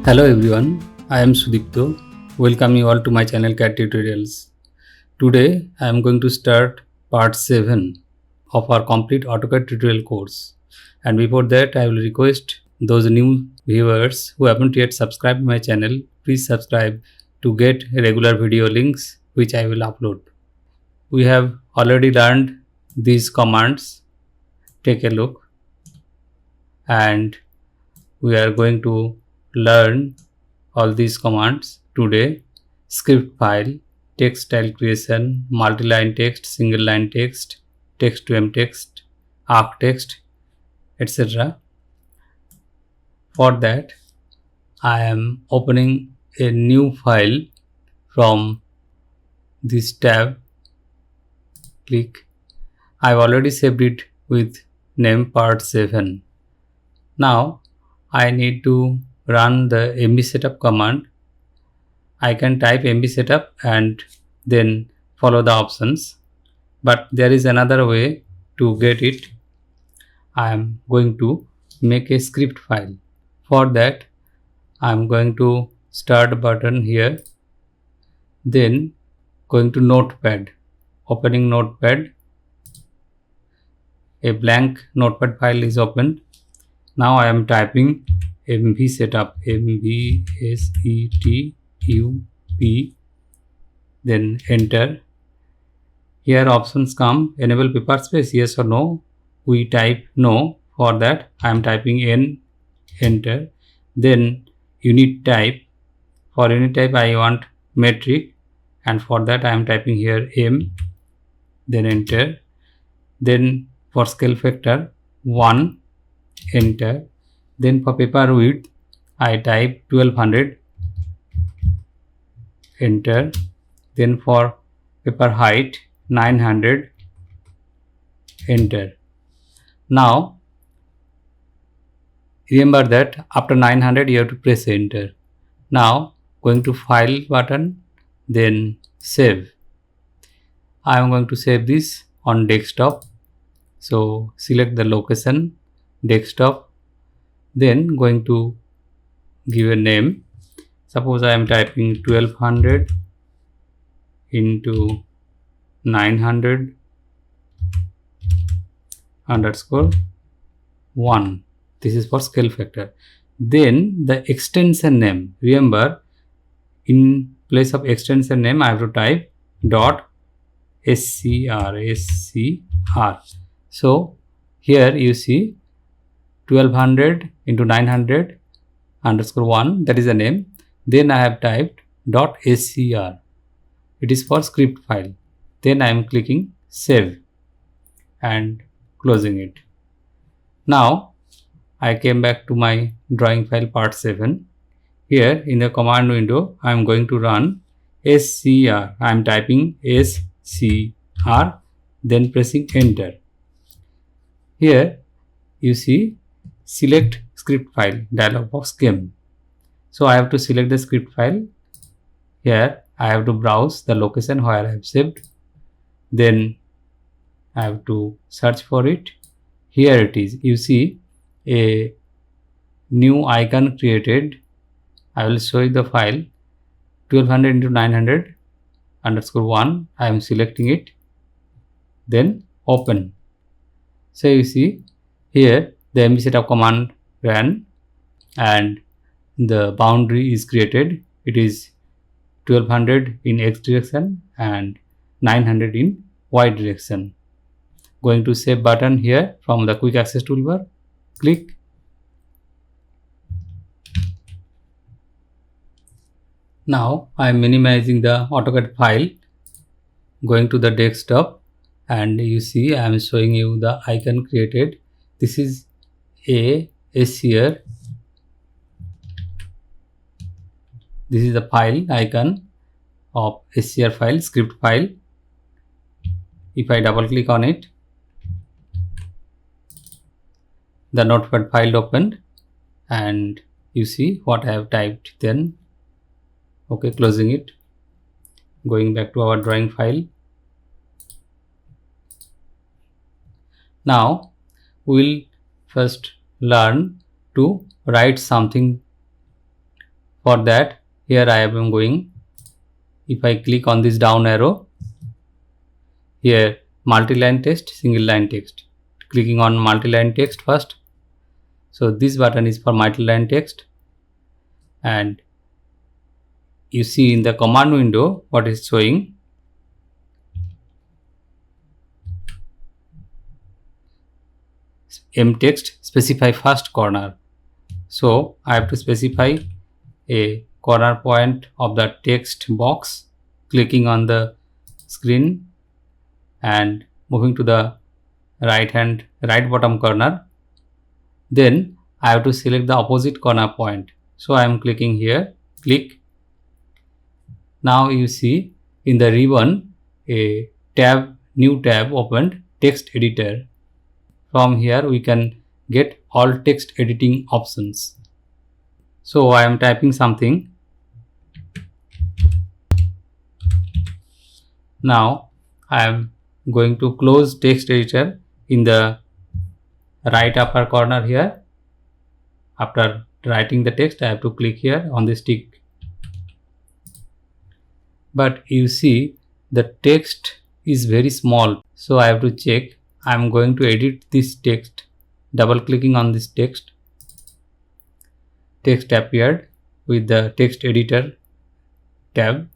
Hello everyone, I am Sudipta. Welcome you all to my channel CAD Tutorials. Today I am going to start part 7 of our complete AutoCAD tutorial course. And before that I will request those new viewers who haven't yet subscribed my channel, please subscribe to get regular video links which I will upload. We have already learned these commands. Take a look. And we are going to learn all these commands today: script file, text style creation, multi-line text, single line text, TXT2MTXT, ARCTEXT, etc. For that, I am opening a new file from this tab. Click. I've already saved it with name part 7. Now I need to run the MB setup command. I can type MB setup and then follow the options, but there is another way to get it. I am going to make a script file. For that, I am going to start button here, then going to notepad, opening notepad. A blank notepad file is opened. Now I am typing MV setup, MVSETUP, then enter. Here options come: enable paper space, yes or no. We type no. For that I am typing N, enter. Then unit type. For unit type I want metric, and for that I am typing here M, then enter. Then for scale factor 1, enter. Then for paper width I type 1200, enter. Then for paper height 900, enter. Now remember that after 900 you have to press enter. Now going to file button, then save. I am going to save this on desktop. So select the location, desktop, then going to give a name. Suppose I am typing 1200 into 900 underscore 1. This is for scale factor. Then the extension name. Remember, in place of extension name I have to type dot scr. So here you see 1200 into 900 underscore 1, that is the name. Then I have typed dot scr. It is for script file. Then I am clicking save and closing it. Now I came back to my drawing file part 7. Here in the command window I am going to run scr. I am typing scr, then pressing enter. Here you see select script file dialog box came. So I have to select the script file. Here I have to browse the location where I have saved. Then I have to search for it. Here it is. You see a new icon created. I will show you the file 1200 into 900 underscore 1. I am selecting it. Then open. So you see here the MB setup command ran and the boundary is created. It is 1200 in X direction and 900 in Y direction. Going to save button here from the quick access toolbar. Click. Now I am minimizing the AutoCAD file. Going to the desktop and you see I am showing you the icon created. This is a SCR. This is the file icon of SCR file, script file. If I double click on it, the notepad file opened and you see what I have typed then. Okay, closing it. Going back to our drawing file. Now we will first learn to write something For that, here I am going, if I click on this down arrow, here multi-line text, single line text. Clicking on multi-line text first. So this button is for multi-line text, and you see in the command window what is showing. MTXT specify first corner. So I have to specify a corner point of the text box, clicking on the screen and moving to the right bottom corner. Then I have to select the opposite corner point. So I am clicking here, click. Now you see in the ribbon a new tab opened, text editor. From here we can get all text editing options. So I am typing something. Now I am going to close text editor in the right upper corner here. After writing the text, I have to click here on this tick. But you see the text is very small, so I have to check. I am going to edit this text. Double clicking on this text. Text appeared with the text editor tab,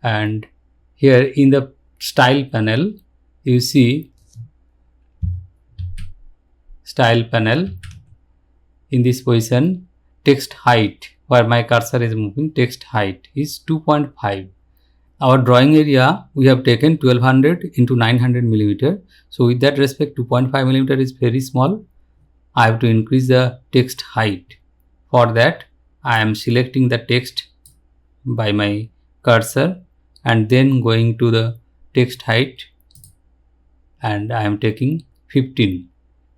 and here in the style panel you see style panel. In this position, text height, where my cursor is moving, text height is 2.5. Our drawing area we have taken 1200 into 900 millimeter. So with that respect, 2.5 millimeter is very small. I have to increase the text height. For that, I am selecting the text by my cursor and then going to the text height, and I am taking 15.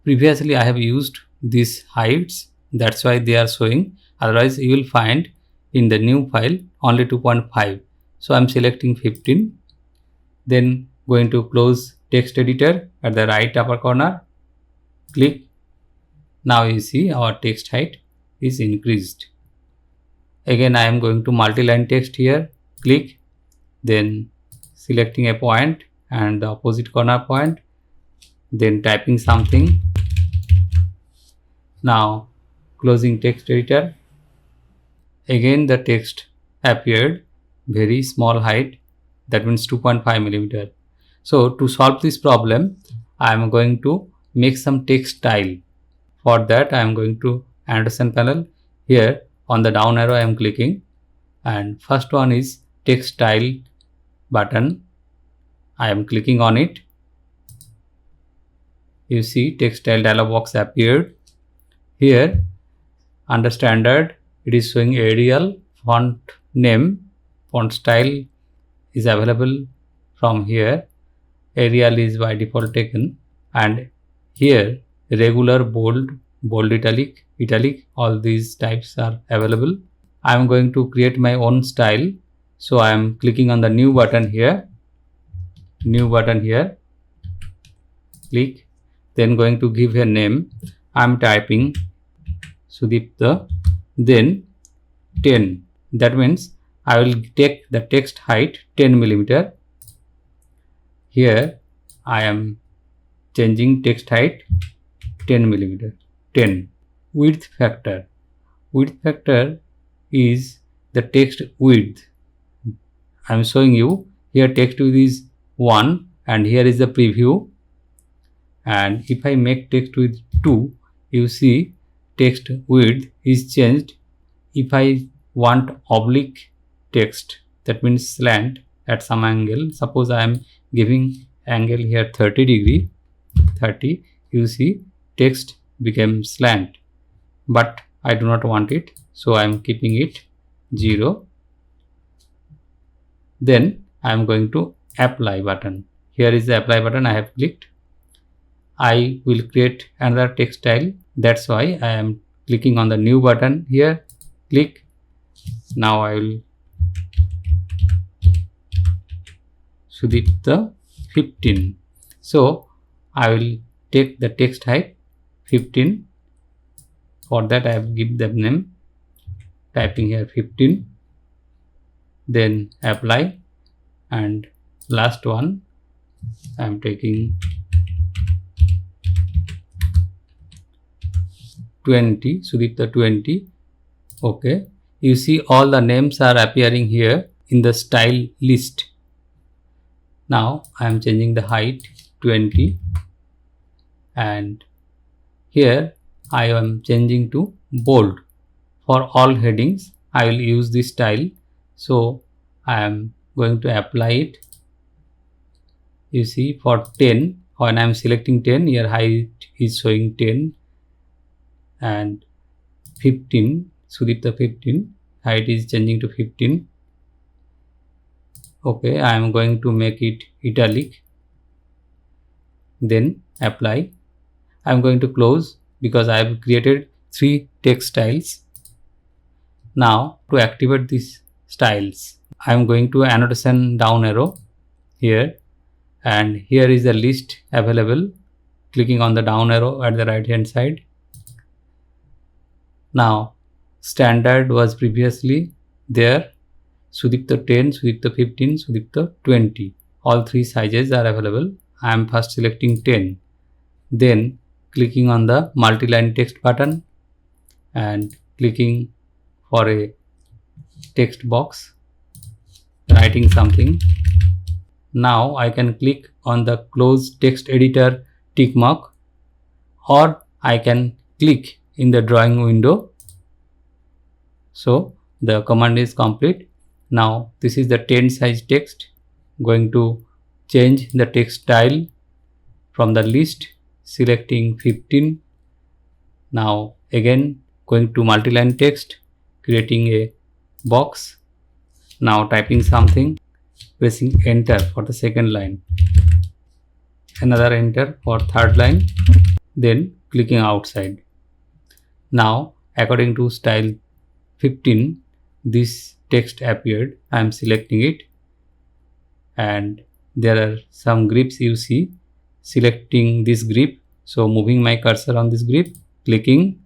Previously I have used these heights, that's why they are showing. Otherwise you will find in the new file only 2.5. So I am selecting 15. Then going to close text editor at the right upper corner. Click. Now you see our text height is increased. Again I am going to multi-line text here. Click. Then selecting a point and the opposite corner point. Then typing something. Now closing text editor. Again the text appeared very small height, that means 2.5 millimeter. So to solve this problem, I am going to make some text style. For that I am going to Anderson panel. Here on the down arrow I am clicking, and first one is text style button. I am clicking on it. You see text style dialog box appeared. Here under standard it is showing Arial, font name, font style is available from here. Arial is by default taken, and here regular, bold, italic, all these types are available. I am going to create my own style. So I am clicking on the new button here. Click. Then going to give a name. I am typing Sudipta, then 10. That means I will take the text height 10 millimeter. Here I am changing text height 10 millimeter. 10. Width factor. Width factor is the text width. I am showing you here text width is 1 and here is the preview. And if I make text width 2, you see text width is changed. If I want oblique text, that means slant at some angle, suppose I am giving angle here 30 degree, you see text became slant, but I do not want it, so I am keeping it 0. Then I am going to apply button. Here is the apply button. I have clicked. I will create another text style. That's why I am clicking on the new button here. Click. Now I will Sudipta 15. So I will take the text height 15. For that I have give the name typing here 15, then apply, and last one I am taking 20, Sudipta 20. Okay, you see all the names are appearing here in the style list. Now I am changing the height 20, and here I am changing to bold. For all headings I will use this style, so I am going to apply it. You see, for 10, when I am selecting 10, here height is showing 10, and 15, Sudipta 15, height is changing to 15. Okay, I am going to make it italic, then apply. I am going to close because I have created 3 text styles. Now to activate these styles, I am going to annotation down arrow here, and here is the list available. Clicking on the down arrow at the right hand side. Now standard was previously there, Sudipta 10, Sudipta 15, Sudipta 20. All 3 sizes are available. I am first selecting 10. Then clicking on the multi-line text button and clicking for a text box, writing something. Now I can click on the close text editor tick mark, or I can click in the drawing window. So the command is complete. Now this is the 10 size text. Going to change the text style from the list, selecting 15. Now again going to multi-line text, creating a box. Now typing something, pressing enter for the second line, another enter for third line, then clicking outside. Now according to style 15, this text appeared. I am selecting it, and there are some grips you see. Selecting this grip, so moving my cursor on this grip, clicking,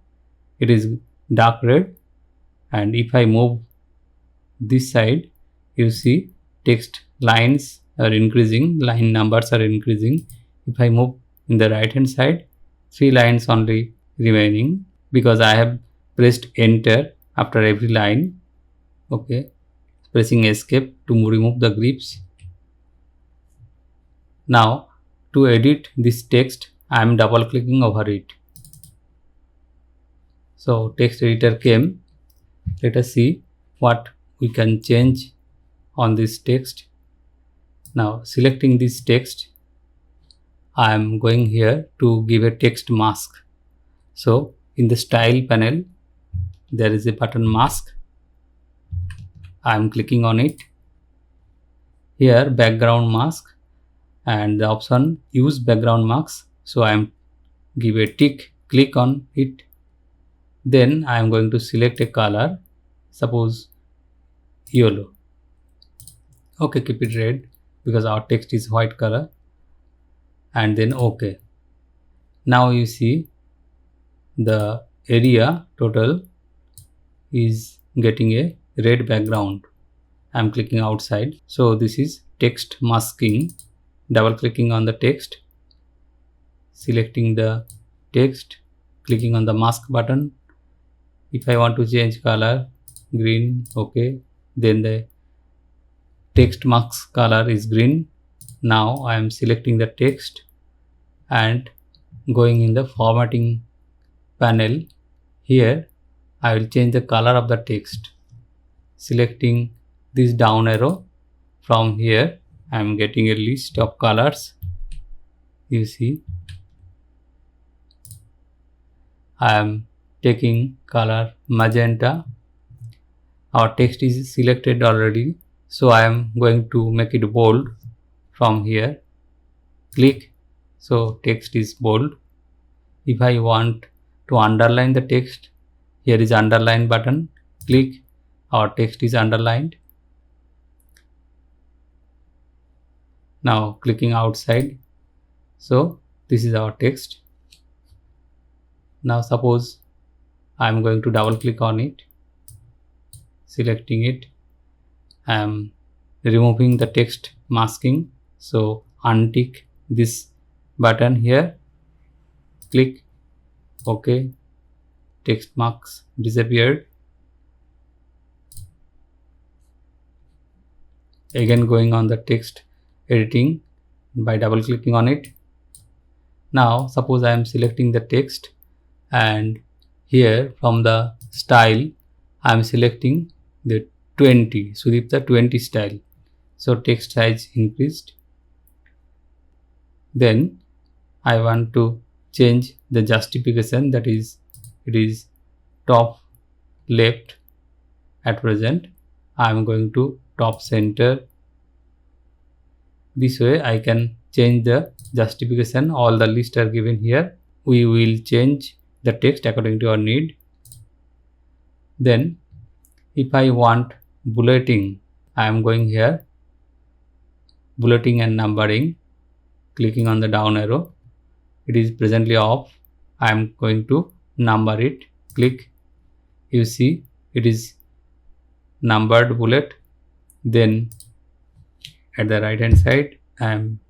it is dark red, and if I move this side, you see text lines are increasing, line numbers are increasing. If I move in the right hand side, 3 lines only remaining because I have pressed enter after every line. Okay, pressing escape to remove the grips. Now to edit this text, I am double clicking over it. So text editor came. Let us see what we can change on this text. Now selecting this text, I am going here to give a text mask. So in the style panel, there is a button mask. I am clicking on it. Here background mask, and the option use background mask. So I am give a tick, click on it. Then I am going to select a color, suppose yellow. Okay, keep it red because our text is white color, and then OK. Now you see the area total is getting a red background. I am clicking outside. So this is text masking. Double clicking on the text, selecting the text, clicking on the mask button. If I want to change color, green, okay, then the text mask color is green. Now I am selecting the text and going in the formatting panel. Here I will change the color of the text, selecting this down arrow. From here I am getting a list of colors. You see, I am taking color magenta. Our text is selected already, so I am going to make it bold. From here, click, so text is bold. If I want to underline the text, here is underline button, click, our text is underlined. Now clicking outside, so this is our text. Now suppose I am going to double click on it. selecting it. I am removing the text masking, so untick this button here, click OK, text marks disappeared. Again going on the text editing by double clicking on it. Now suppose I am selecting the text, and here from the style I am selecting the 20, Sudipta 20 style. So text size increased. Then I want to change the justification, that is, it is top left at present. I am going to top center. This way I can change the justification. All the lists are given here. We will change the text according to our need. Then if I want bulleting, I am going here, bulleting and numbering, clicking on the down arrow. It is presently off. I am going to number it. Click. You see it is numbered bullet. Then at the right hand side I am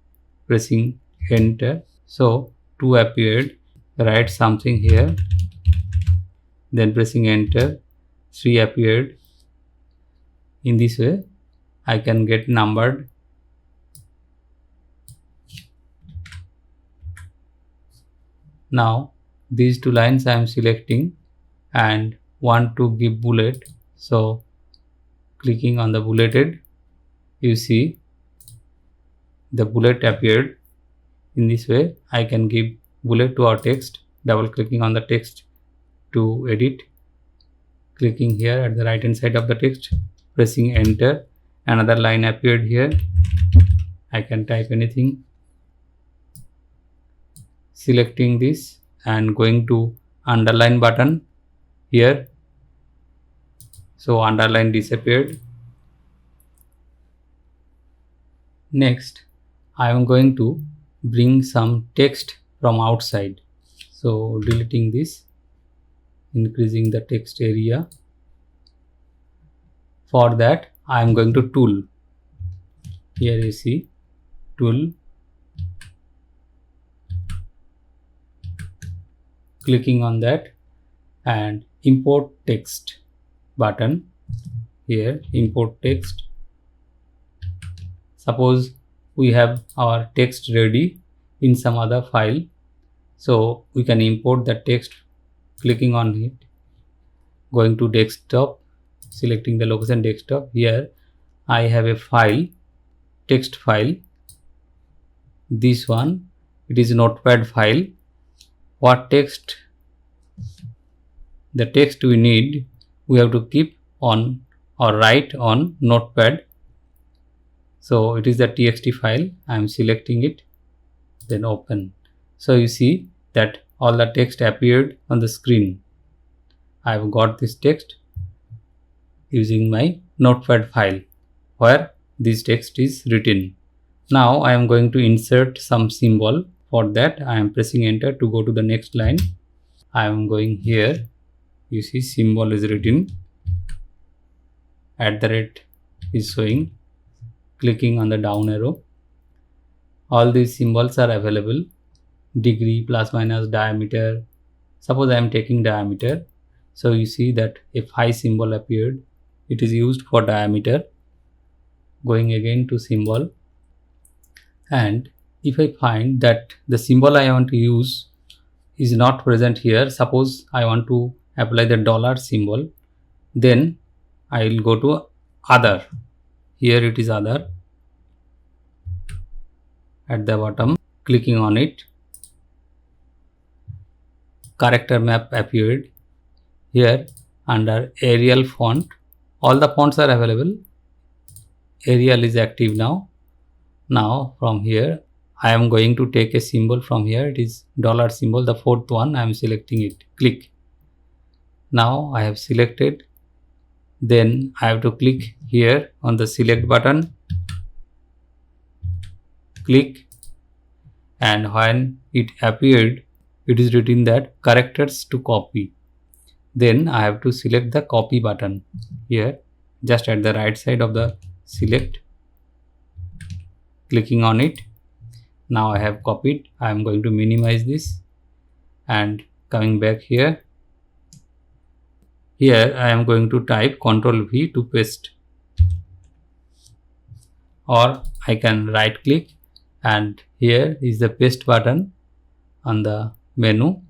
pressing enter. So 2 appeared. Write something here. Then pressing enter. 3 appeared. In this way I can get numbered. Now these 2 lines I am selecting and want to give bullet. So clicking on the bulleted, you see the bullet appeared. In this way I can give bullet to our text. Double clicking on the text to edit, clicking here at the right hand side of the text, pressing enter. Another line appeared here. I can type anything. Selecting this and going to underline button here. So underline disappeared. Next I am going to bring some text from outside. So deleting this, increasing the text area. For that I am going to tool. Here you see tool, clicking on that and import text button. Here import text. Suppose we have our text ready in some other file, so we can import the text. Clicking on it, going to desktop, selecting the location desktop. Here I have a file, text file. This one, it is notepad file. What text? The text we need, we have to keep on or write on notepad. So it is the TXT file. I am selecting it, then open. So you see that all the text appeared on the screen. I have got this text using my notepad file where this text is written. Now I am going to insert some symbol. For that I am pressing enter to go to the next line. I am going here. You see symbol is written. @ is showing. Clicking on the down arrow. All these symbols are available. Degree, plus minus, diameter. Suppose I am taking diameter. So you see that a phi symbol appeared. It is used for diameter. Going again to symbol. And if I find that the symbol I want to use is not present here, suppose I want to apply the dollar symbol, then I will go to other. Here it is other. At the bottom, clicking on it, character map appeared. Here under Arial font, all the fonts are available. Arial is active now. Now from here I am going to take a symbol from here. It is dollar symbol, the 4th one. I am selecting it. Click. Now I have selected. Then I have to click here on the select button. Click, and when it appeared, it is written that characters to copy. Then I have to select the copy button here. just at the right side of the select, clicking on it. Now I have copied. I am going to minimize this and coming back here. Here I am going to type Ctrl V to paste, or I can right click and here is the paste button on the menu,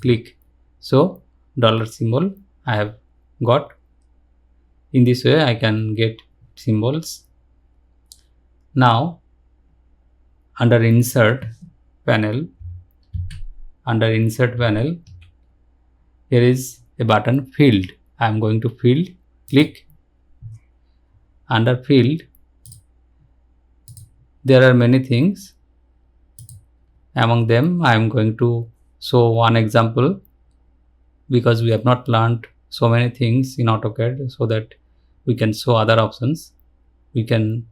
click. So dollar symbol I have got. In this way I can get symbols. Now under insert panel, here is a button field. I am going to field, click. Under field there are many things. Among them I am going to show one example, because we have not learned so many things in AutoCAD, so that we can show other options. We can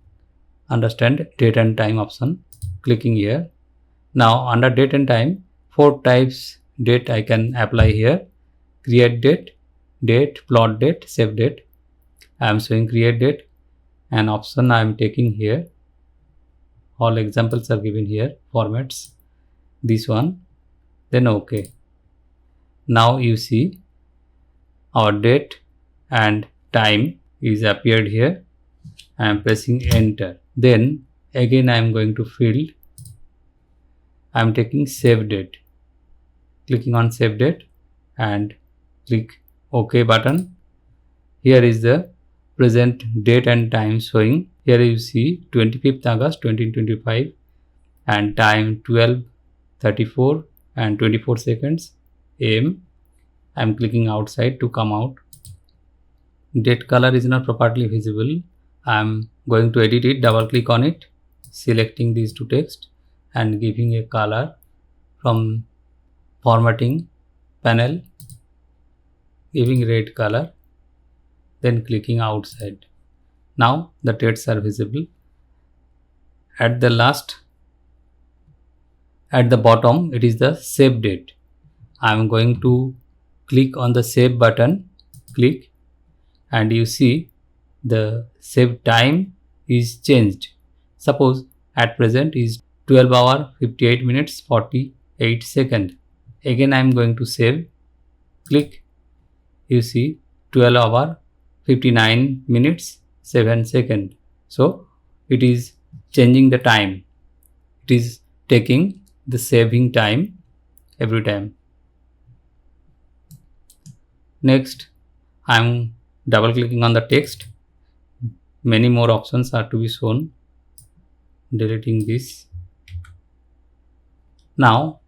understand date and time option, clicking here. Now under date and time, 4 types date I can apply here: create date, plot date, save date. I am showing create date, and option I am taking here. All examples are given here, formats, this one, then OK. Now you see our date and time is appeared here. I am pressing enter. Then again I am going to field. I am taking save date, clicking on save date and click OK button. Here is the present date and time showing. Here you see 25th August 2025 and time 12:34 and 24 seconds AM. I am clicking outside to come out. Date color is not properly visible. I am going to edit it, double click on it, selecting these two text and giving a color from formatting panel, giving red color, then clicking outside. Now the dates are visible. At the bottom it is the save date. I am going to click on the save button, click, and you see the save time is changed. Suppose at present is 12 hour 58 minutes 48 second. Again I am going to save, click, you see 12 hour 59 minutes 7 second. So it is changing the time. It is taking the saving time every time. Next I am double clicking on the text. Many more options are to be shown. Deleting this. Now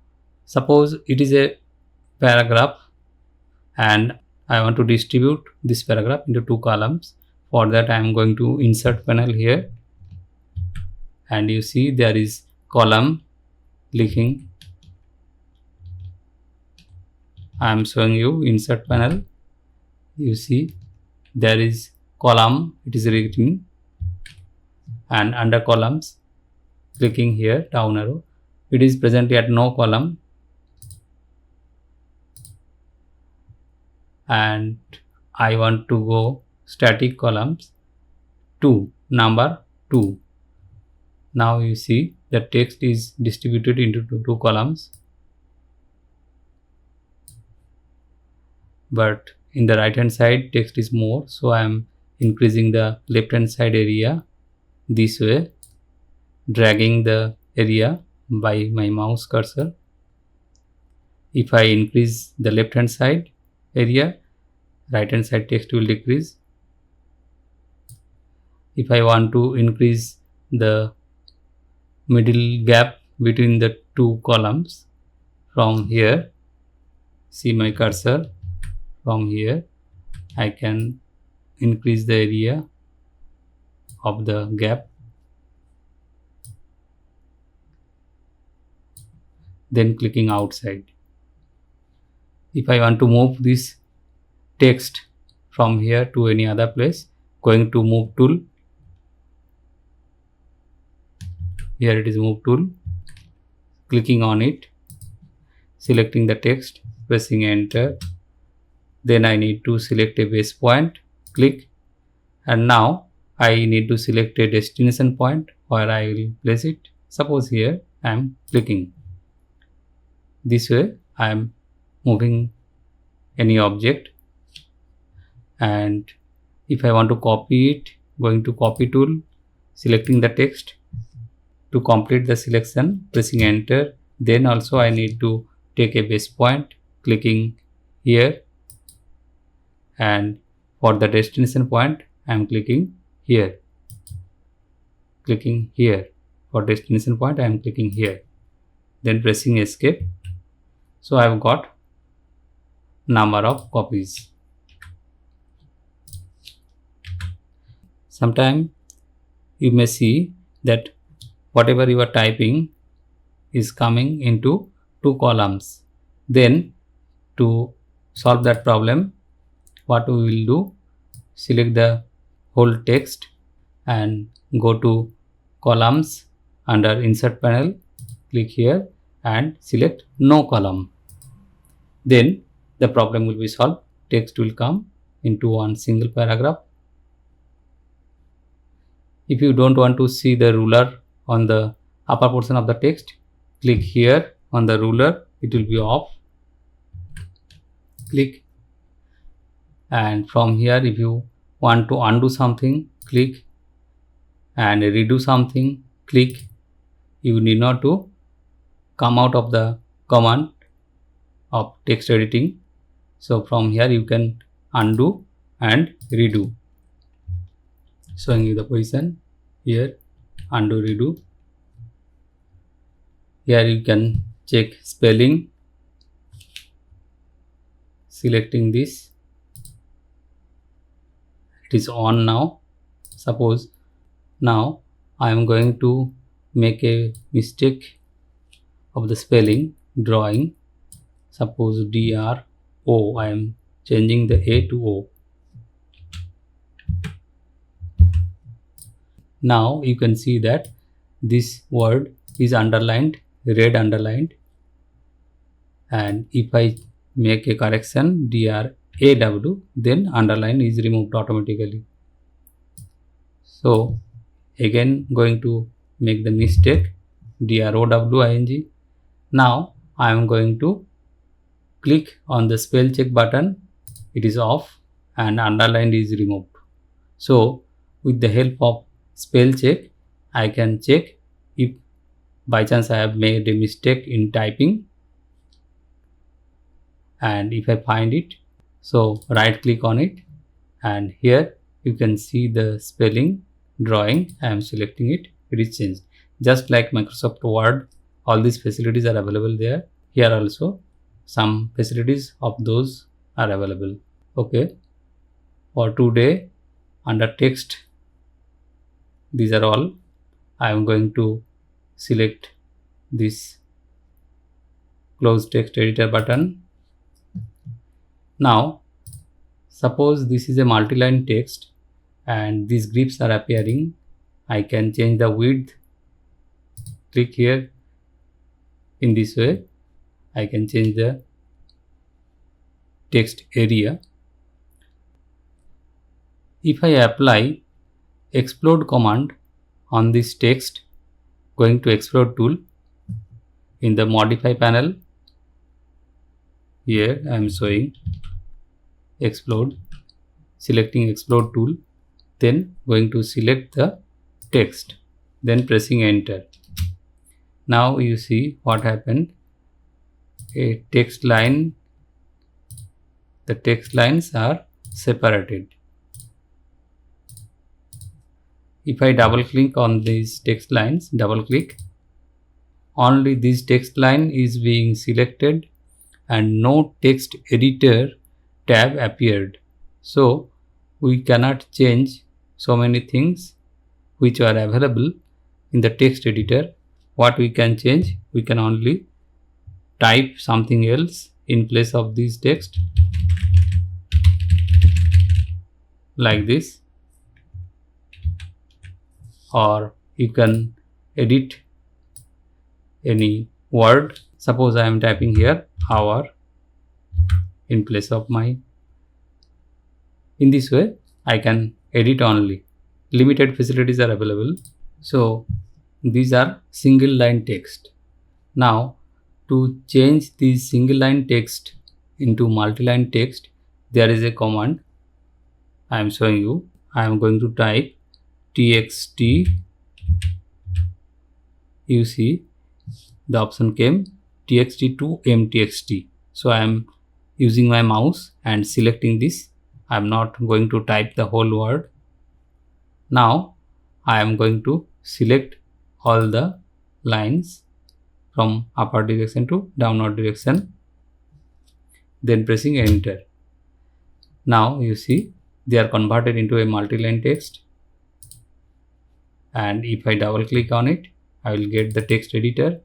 suppose it is a paragraph and I want to distribute this paragraph into 2 columns. For that I am going to insert panel here, and you see there is column linking. I am showing you insert panel. You see there is column, it is written, and under columns, clicking here down arrow, it is presently at no column, and I want to go static columns 2, number 2. Now you see the text is distributed into 2 columns, but in the right hand side text is more, so I am increasing the left hand side area this way, dragging the area by my mouse cursor. If I increase the left hand side area, right hand side text will decrease. If I want to increase the middle gap between the 2 columns, from here, see my cursor, from here I can increase the area of the gap, then clicking outside. If I want to move this text from here to any other place, going to move tool, here it is move tool, clicking on it, selecting the text, pressing enter. Then I need to select a base point, click, And now I need to select a destination point where I will place it. Suppose here I am clicking. This way I am moving any object, and if I want to copy it, going to copy tool, selecting the text. To complete the selection, pressing enter. Then also I need to take a base point, clicking here, and for the destination point I am clicking here. Clicking here. For destination point I am clicking here. Then pressing escape. So I have got number of copies. Sometime you may see that whatever you are typing is coming into 2 columns. Then to solve that problem, what we will do, select the whole text and go to columns under insert panel, click here and select no column. Then the problem will be solved. Text will come into one single paragraph. If you don't want to see the ruler on the upper portion of the text, click here on the ruler, it will be off. Click, and from here if you want to undo something, click, and redo something, click. You need not to come out of the command of text editing. So from here you can undo and redo. Showing you the position here, undo, redo. Here you can check spelling, selecting this. It is on now. Suppose now I am going to make a mistake of the spelling, drawing. Suppose DRO, I am changing the A to O. Now you can see that this word is underlined, red underlined, and if I make a correction DRAW, then underline is removed automatically. So again going to make the mistake, DROWING. Now I am going to click on the spell check button, it is off and underline is removed. So with the help of spell check, I can check if by chance I have made a mistake in typing, and if I find it, so right click on it, and here you can see the spelling, drawing, I am selecting it, it is changed. Just like Microsoft Word, all these facilities are available there. Here also some facilities of those are available. Okay, for today under text, these are all. I am going to select this close text editor button. Now suppose this is a multi-line text and these grips are appearing. I can change the width. Click here. In this way I can change the text area. If I apply explode command on this text, going to explode tool, in the modify panel, here I am showing explode, selecting explode tool, then going to select the text, then pressing enter. Now you see what happened. A text line, the text lines are separated. If I double click on these text lines, double click, only this text line is being selected and no text editor tab appeared. So we cannot change so many things which are available in the text editor. What we can change, we can only type something else in place of this text, like this, or you can edit any word. Suppose I am typing here hour in place of my, in this way I can edit only. Limited facilities are available. So these are single line text. Now to change the single line text into multi-line text, there is a command I am showing you. I am going to type TXT. You see the option came TXT2MTXT. So I am using my mouse and selecting this. I am not going to type the whole word. Now I am going to select all the lines from upper direction to downward direction, then pressing enter. Now you see they are converted into a multi-line text, and if I double click on it, I will get the text editor.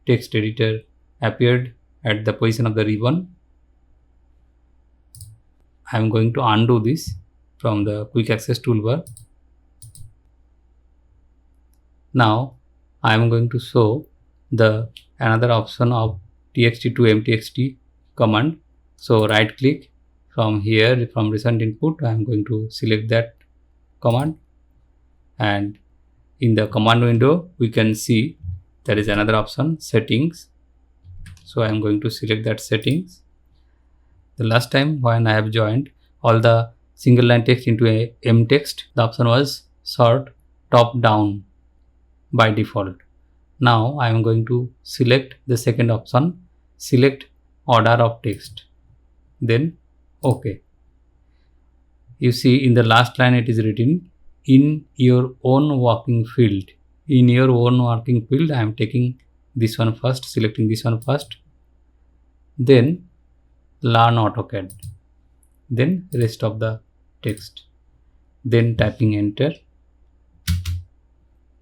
Text editor appeared at the position of the ribbon. I am going to undo this from the quick access toolbar. Now I am going to show the another option of TXT2MTXT command. So right click from here, from recent input, I am going to select that command, and in the command window we can see there is another option, settings. So I am going to select that settings. The last time when I have joined all the single line text into a MTXT, the option was sort top down by default. Now I am going to select the second option, select order of text, then OK. You see in the last line it is written in your own working field. In your own working field, I am taking this one first, selecting this one first, then learn AutoCAD, then rest of the text, then typing enter.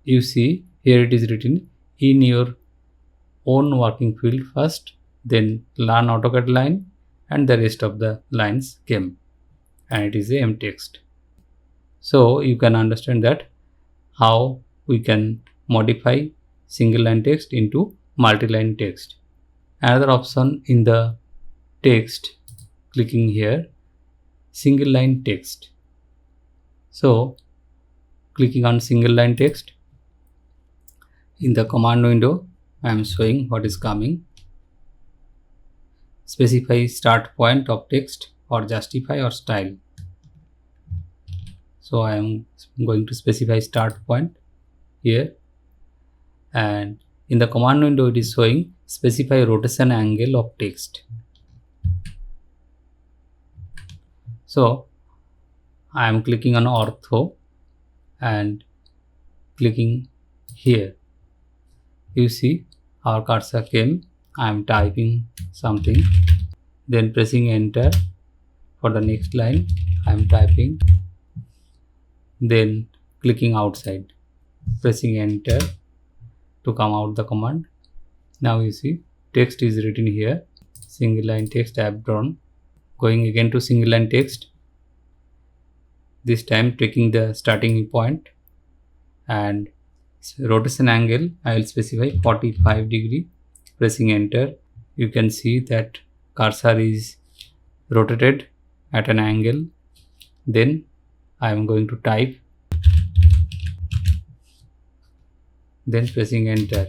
You see here it is written in your own working field first, then learn AutoCAD line, and the rest of the lines came, and it is a MTXT. So you can understand that how we can modify single line text into multi-line text. Another option in the text, clicking here, single line text. So clicking on single line text, in the command window I am showing what is coming. Specify start point of text or justify or style. So I am going to specify start point here, and in the command window it is showing specify rotation angle of text. So I am clicking on ortho and clicking here. You see our cursor came. I am typing something, then pressing enter. For the next line I am typing, then clicking outside, pressing enter to come out the command. Now you see text is written here, single line text I have drawn. Going again to single line text, this time taking the starting point, and rotation angle I will specify 45 degree, pressing enter. You can see that cursor is rotated at an angle. Then I am going to type, then pressing enter,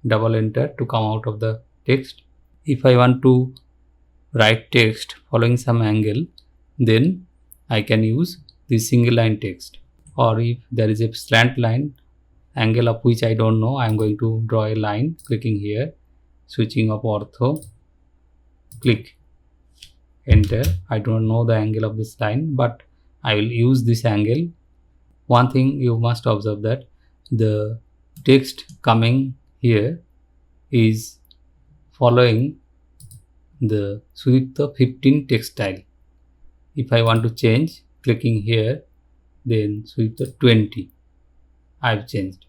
double enter to come out of the text. If I want to write text following some angle, then I can use this single line text, or if there is a slant line, angle of which I don't know, I am going to draw a line, clicking here, switching of ortho, click enter. I don't know the angle of this line, but I will use this angle. One thing you must observe, that the text coming here is following the Sudipta 15 text style. If I want to change, clicking here, then Sudipta 20, I have changed.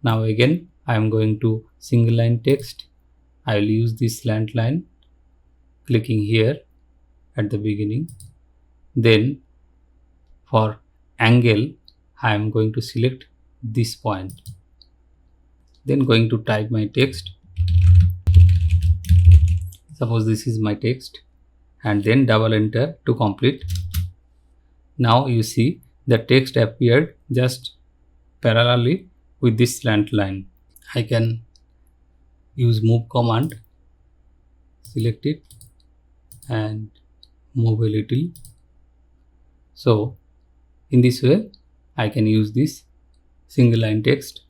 Now again I am going to single line text. I will use this slant line, clicking here at the beginning. Then for angle I am going to select this point, then going to type my text. Suppose this is my text, and then double enter to complete. Now you see the text appeared just parallelly with this slant line. I can use move command, select it and move a little. So in this way I can use this single line text.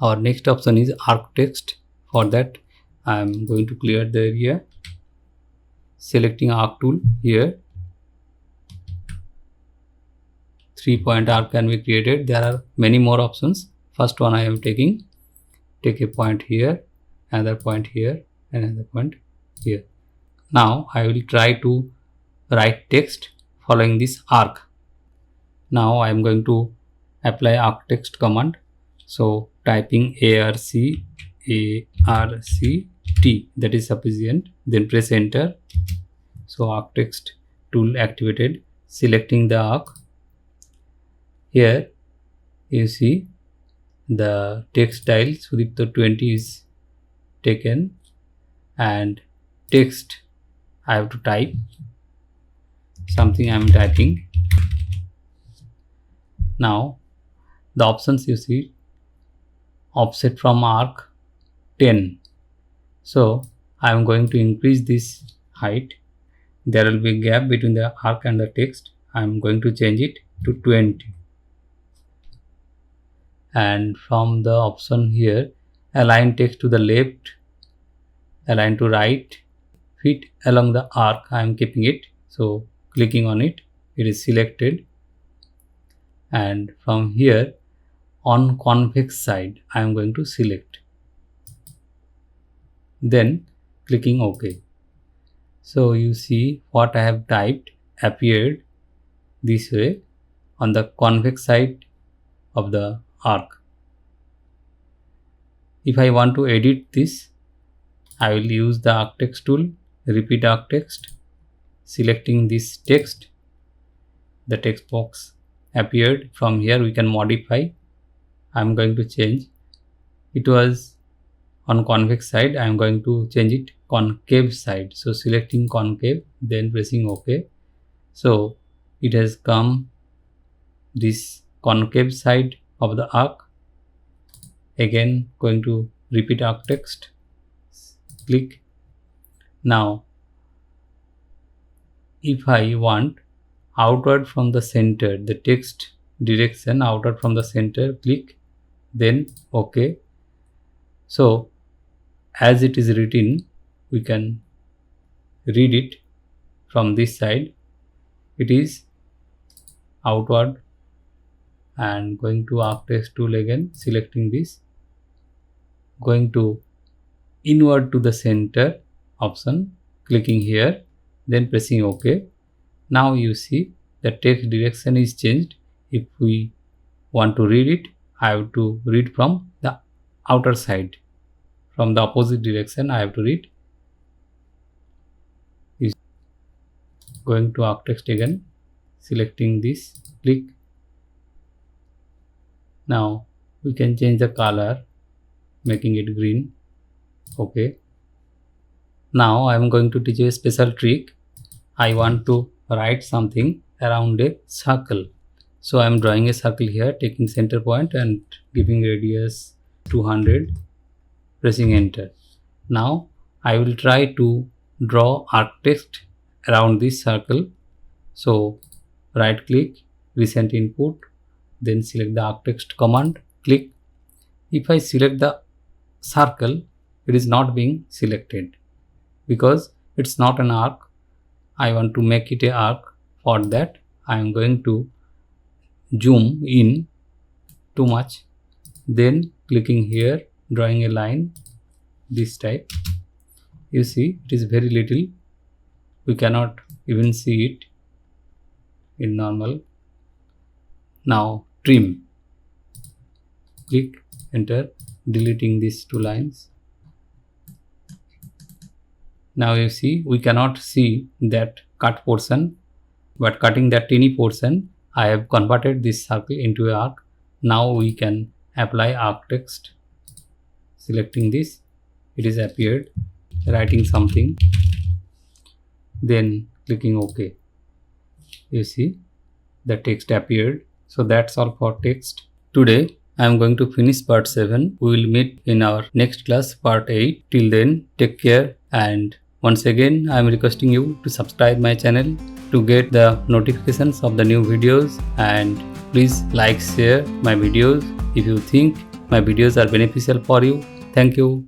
Our next option is ARCTEXT. For that I am going to clear the area, selecting arc tool here. 3-point arc can be created. There are many more options. First one I am taking. Take a point here, another point here, and another point here. Now I will try to write text following this arc. Now I am going to apply ARCTEXT command. So typing ARCTEXT, that is sufficient. Then press enter. So ARCTEXT tool activated. Selecting the arc. Here you see the text style Sudipta 20 is taken, and text I have to type something. I am typing. Now the options you see, offset from arc 10. So I am going to increase this height. There will be a gap between the arc and the text. I am going to change it to 20. And from the option here, align text to the left, align to right, fit along the arc, I am keeping it. So clicking on it, it is selected. And from here, on convex side, I am going to select. Then clicking OK. So you see what I have typed appeared this way on the convex side of the arc. If I want to edit this, I will use the ARCTEXT tool, repeat ARCTEXT, selecting this text. The text box appeared. From here we can modify. I am going to change. It was on convex side. I am going to change it concave side. So selecting concave, then pressing OK. So it has come this concave side of the arc. Again going to repeat ARCTEXT, click. Now if I want outward from the center, the text direction outward from the center, click, then OK. So as it is written, we can read it from this side. It is outward. And going to ARCTEXT tool again, selecting this, going to inward to the center option, clicking here, then pressing OK. Now you see the text direction is changed. If we want to read it, I have to read from the outer side. From the opposite direction I have to read. Going to ARCTEXT again, selecting this, click. Now we can change the color, making it green. OK. Now I am going to teach you a special trick. I want to write something around a circle. So I am drawing a circle here, taking center point and giving radius 200, pressing enter. Now I will try to draw ARCTEXT around this circle. So right click, recent input, then select the ARCTEXT command, click. If I select the circle, it is not being selected because it's not an arc. I want to make it an arc. For that I am going to zoom in too much, then clicking here, drawing a line this type. You see it is very little, we cannot even see it in normal. Now trim, click, enter, deleting these two lines. Now you see we cannot see that cut portion, but cutting that teeny portion, I have converted this circle into an arc. Now we can apply ARCTEXT, selecting this, it is appeared, writing something, then clicking OK. You see the text appeared. So that's all for text. Today I am going to finish part 7. We will meet in our next class, part 8. Till then, take care, and once again I am requesting you to subscribe my channel to get the notifications of the new videos, and please like, share my videos if you think my videos are beneficial for you. Thank you.